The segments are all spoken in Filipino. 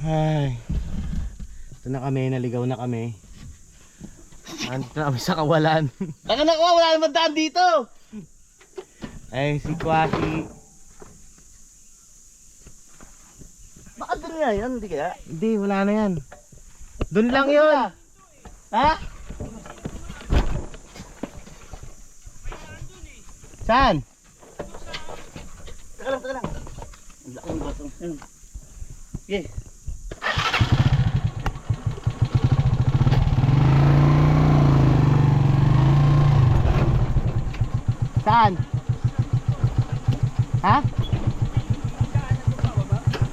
Ay, ito na kami, naligaw na kami. Andito na kami sa kawalan. Baka nakuha, wala naman daan dito. Ay, si Kwaki. Baka doon na yan, hindi kaya? Hindi, wala na yan. Doon lang yun. Ha? Saan? Teka lang. Ang laking bato. Okay. Saan? Ha?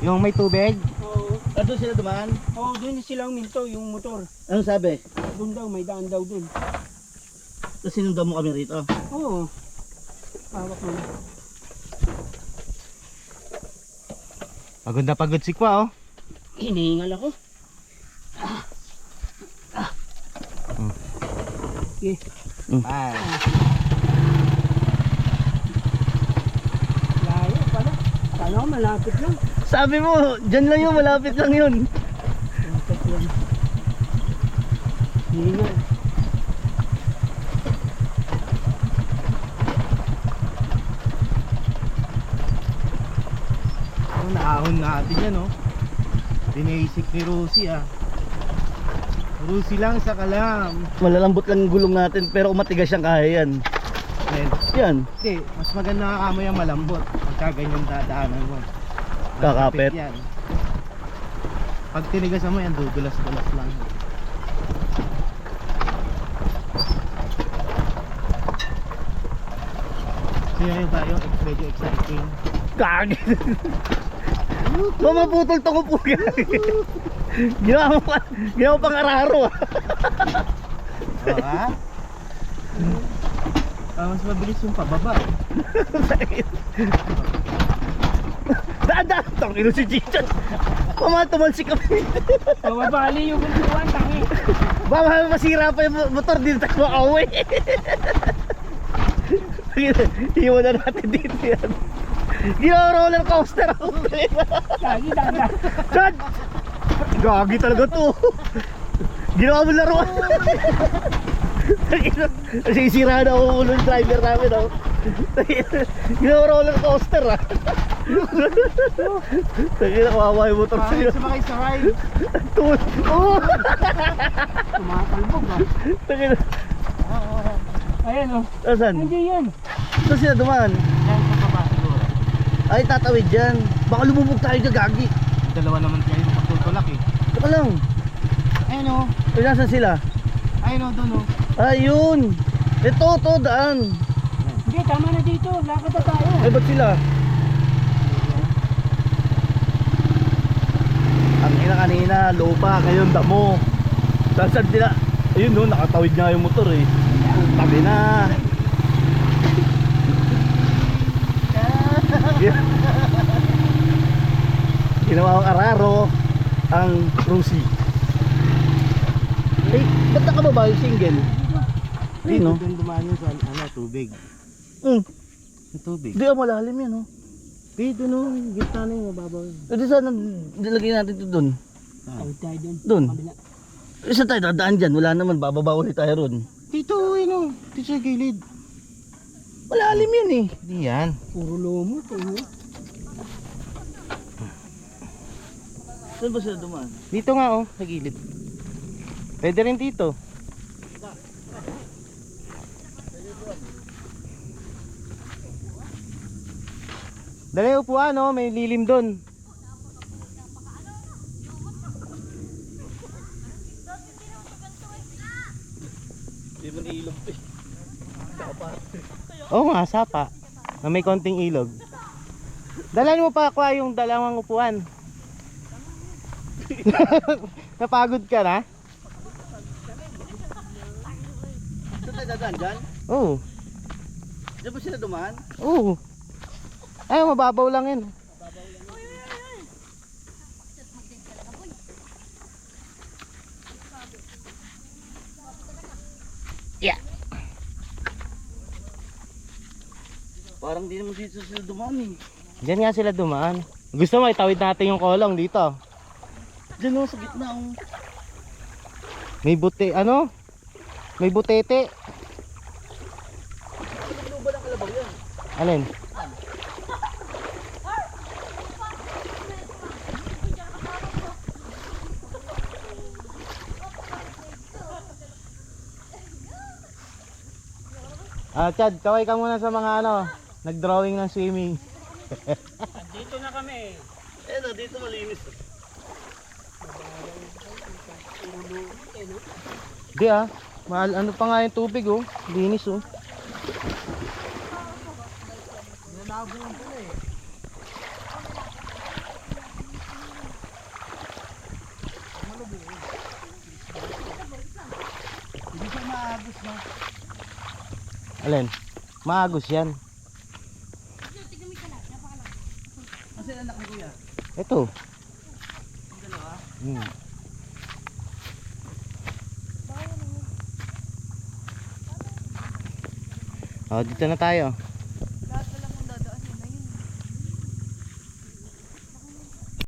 Yung may tubig? Oo. Doon sila dumaan? Oo, doon silang minto, yung motor. Ano sabi? Doon daw, may daan daw doon. Tapos sinundan mo kami rito? Oo. Hawak mo. Pagod na pagod si Kwa, oh. Hinihingal ako. Okay. Ay. Layo pala. Kala ko malapit lang. Sabi mo, dyan lang yun, malapit lang yun. Malapit lang. Hihingal. Oh, naahon natin yan, oh. Dinasik ni Rosie, ah. Rosie lang sa kalam. Malalambot lang yung gulong natin, pero matigas siyang kaya yan. Then, Yan, hindi, mas maganda kamo yung malambot. Pagka ganyan dadaanan mo. Kakapit. Yan. Pag tinigasan mo yan, dudulas-dulas lang. So yun ba yung medyo exciting? kag. Mamaputol to ko po yan. Ginawa mo pang araro ah. Oo, ha? Mas mabilis yung pababa. Daan-daan, tangino si Chichan. Mamatumalsi kami. Pababali yung buntuan, tangi. Baka masira pa yung motor, dito tayo makauwi. Iwan na natin dito yan. Ginawa roller coaster ako. Lagi, dada. Chad! Gagi talaga to. Ginawa mo laruan. Nasisira na ako ulo ng driver namin. Oh. Ginawa roller coaster ah. Tagina, kawawa yung motor sa'yo. Sumakay sa ride. Tuwad. Oo. Tumatalbog ah. Tagina. Ayan oh. Asan? Hindi yan. Saan sila dumaan? Yan sa baba siguro. Ay, tatawid dyan. Baka lumubog tayo dyan, gagi. Yung dalawa naman kayo magtutulak eh. Teka lang. Ayun o. Ay, nasan sila? Ayun o, dun o. Ayun. Ito, daan. Hindi, tama na dito. Lakad na tayo. Ay, ba't sila? Ang ina kanina, lupa, ngayon damo. Saan sila? Ayun no, nakatawid nga yung motor eh. Tabi na. Ginawa ang araro ang Rosie. Eh, ba't nakababa yung single? Hindi no? Doon dumaan yun sa tubig. Sa tubig. Hindi malalim yan no? Dito no, gitna na yung mababaw. Pwede sana nilagay natin ito dun. Tawid tayo dun. Dun? Kabila. Isa tayo dadaan dyan, wala naman, bababa ulit tayo ron. Dito ayun o. Dito sa gilid. Malalim yan eh. Hindi yan. Puro lumot eh. Saan ba sila dumaan? Dito nga oh, sa gilid. Pwede rin dito. Dali upuan oh, may lilim doon. Hindi mo nailog eh. Oo nga, sapa. Na may konting ilog. Dalan mo pa kwa yung dalawang upuan. Napagod ka na? Saan tayo dadaan dyan? Oo. Diyan ba sila dumaan? Oo. Ay, mababaw lang yun. Yeah. Parang di naman dito sila dumaan eh. Diyan nga sila dumaan. Gusto mo itawid natin yung kolong dito. Diyan oh, sa gitna oh. May buti, ano? May butete. Luba ng kalabaw yan. Alin? Chad, kaway ka muna sa mga ano, nag-drawing ng swimming. Dito na kami. Eh no, dito malinis. Di mahal ano pa nga yung tubig oh, linis oh. Hindi siya maagos no. Alin? Maagos yan. Kasi anak ni kuya. Ito. Ang dalawa. Oh, dito na tayo.